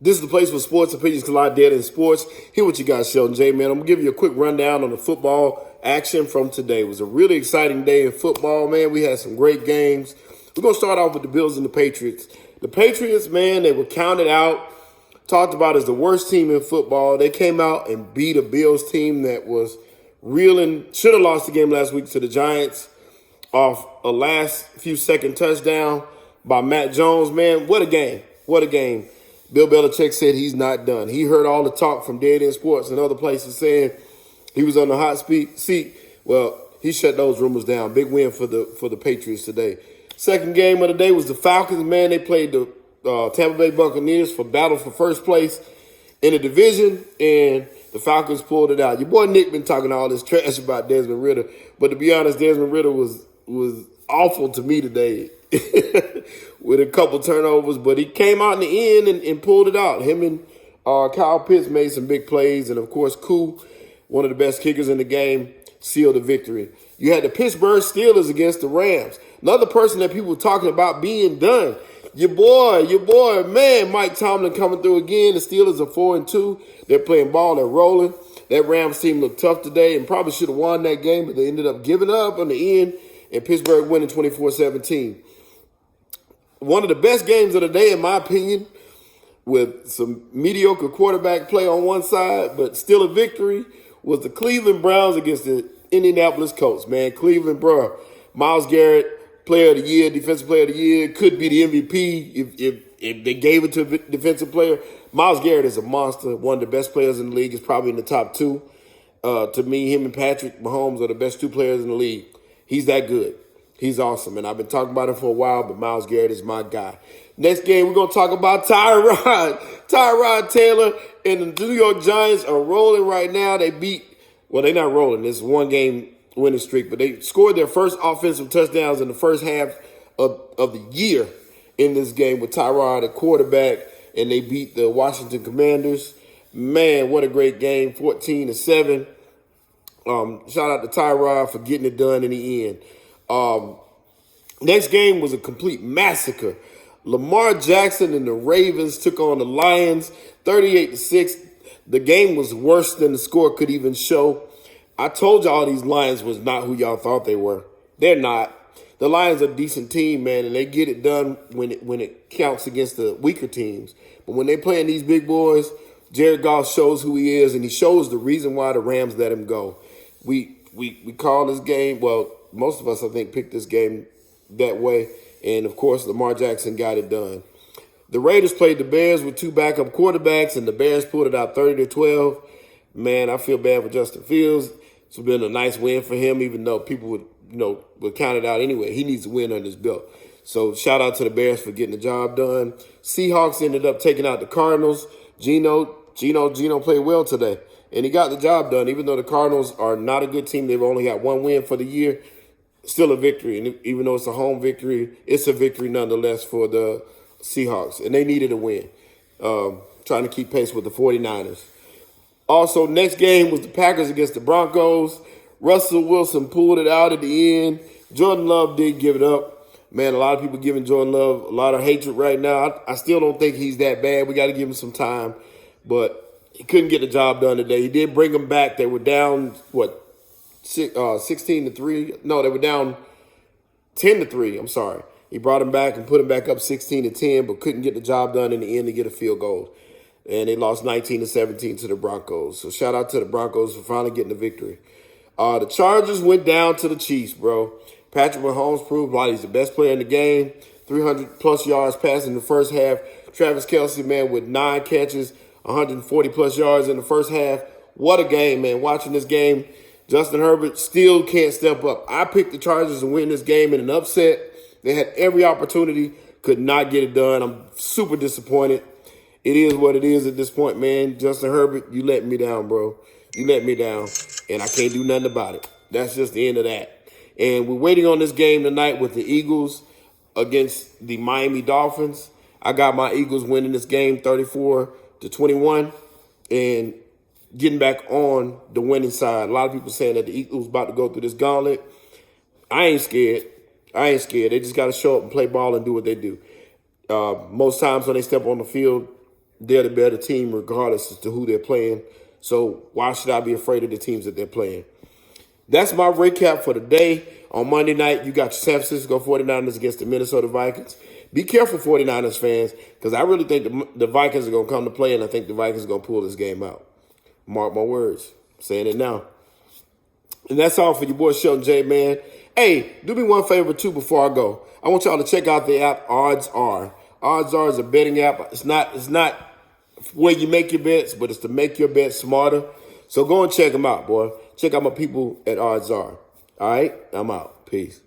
This is the place where sports opinions collide dead in sports. Here with you guys, Sheldon J, man. I'm going to give you a quick rundown on the football action from today. It was a really exciting day in football, man. We had some great games. We're going to start off with the Bills and the Patriots. The Patriots, man, they were counted out, talked about as the worst team in football. They came out and beat a Bills team that was reeling, should have lost the game last week to the Giants off a last few second touchdown by Matt Jones, man. What a game. What a game. Bill Belichick said he's not done. He heard all the talk from Dead End Sports and other places saying he was on the hot seat. Well, he shut those rumors down. Big win for the Patriots today. Second game of the day was the Falcons. Man, they played the Tampa Bay Buccaneers for battle for first place in the division, and the Falcons pulled it out. Your boy Nick been talking all this trash about Desmond Ridder, but to be honest, Desmond Ridder was awful to me today. With a couple turnovers, but he came out in the end and pulled it out. Him and Kyle Pitts made some big plays, and of course, Koo, one of the best kickers in the game, sealed the victory. You had the Pittsburgh Steelers against the Rams. Another person that people were talking about being done. Your boy, man, Mike Tomlin coming through again. The Steelers are 4-2. They're playing ball, they're rolling. That Rams team looked tough today and probably should have won that game, but they ended up giving up on the end, and Pittsburgh winning 24-17. One of the best games of the day, in my opinion, with some mediocre quarterback play on one side, but still a victory, was the Cleveland Browns against the Indianapolis Colts, man. Cleveland, bro. Myles Garrett, player of the year, defensive player of the year, could be the MVP if they gave it to a defensive player. Myles Garrett is a monster, one of the best players in the league. Is probably in the top two. To me, him and Patrick Mahomes are the best two players in the league. He's that good. He's awesome, and I've been talking about him for a while, but Myles Garrett is my guy. Next game, we're going to talk about Tyrod Taylor and the New York Giants are rolling right now. They're not rolling. It's a one-game winning streak, but they scored their first offensive touchdowns in the first half of the year in this game with Tyrod at quarterback, and they beat the Washington Commanders. Man, what a great game, 14-7. Shout out to Tyrod for getting it done in the end. Next game was a complete massacre. Lamar Jackson and the Ravens took on the Lions 38-6. The game was worse than the score could even show. I told y'all these Lions was not who y'all thought they were. They're not. The Lions are a decent team, man, and they get it done when it counts against the weaker teams. But when they playing these big boys, Jared Goff shows who he is, and he shows the reason why the Rams let him go. We call this game, well, most of us, I think, picked this game that way. And, of course, Lamar Jackson got it done. The Raiders played the Bears with two backup quarterbacks, and the Bears pulled it out 30-12. Man, I feel bad for Justin Fields. It's been a nice win for him, even though people would count it out anyway. He needs to win under his belt. So, shout out to the Bears for getting the job done. Seahawks ended up taking out the Cardinals. Gino played well today. And he got the job done. Even though the Cardinals are not a good team, they've only got one win for the year. Still a victory. And even though it's a home victory, it's a victory nonetheless for the Seahawks. And they needed a win, trying to keep pace with the 49ers. Also, next game was the Packers against the Broncos. Russell Wilson pulled it out at the end. Jordan Love did give it up. Man, a lot of people giving Jordan Love a lot of hatred right now. I still don't think he's that bad. We got to give him some time. But he couldn't get the job done today. He did bring them back. They were down, 16-3? No, they were down 10-3. I'm sorry. He brought them back and put them back up 16-10, but couldn't get the job done in the end to get a field goal. And they lost 19-17 to the Broncos. So shout out to the Broncos for finally getting the victory. The Chargers went down to the Chiefs, bro. Patrick Mahomes proved why he's the best player in the game. 300-plus yards passing in the first half. Travis Kelce, man, with 9 catches. 140-plus yards in the first half. What a game, man. Watching this game, Justin Herbert still can't step up. I picked the Chargers to win this game in an upset. They had every opportunity, could not get it done. I'm super disappointed. It is what it is at this point, man. Justin Herbert, you let me down, bro. You let me down, and I can't do nothing about it. That's just the end of that. And we're waiting on this game tonight with the Eagles against the Miami Dolphins. I got my Eagles winning this game 34-21 and getting back on the winning side. A lot of people saying that the Eagles about to go through this gauntlet. I ain't scared. They just got to show up and play ball and do what they do. Most times when they step on the field, they're the better team regardless as to who they're playing. So why should I be afraid of the teams that they're playing? That's my recap for today. On Monday night, you got your San Francisco 49ers against the Minnesota Vikings. Be careful, 49ers fans, because I really think the Vikings are going to come to play, and I think the Vikings are going to pull this game out. Mark my words. I'm saying it now. And that's all for your boy Sheldon J, man. Hey, do me one favor, too, before I go. I want y'all to check out the app Odds Are. Odds Are is a betting app. It's not where you make your bets, but it's to make your bets smarter. So go and check them out, boy. Check out my people at Odds Are. All right? I'm out. Peace.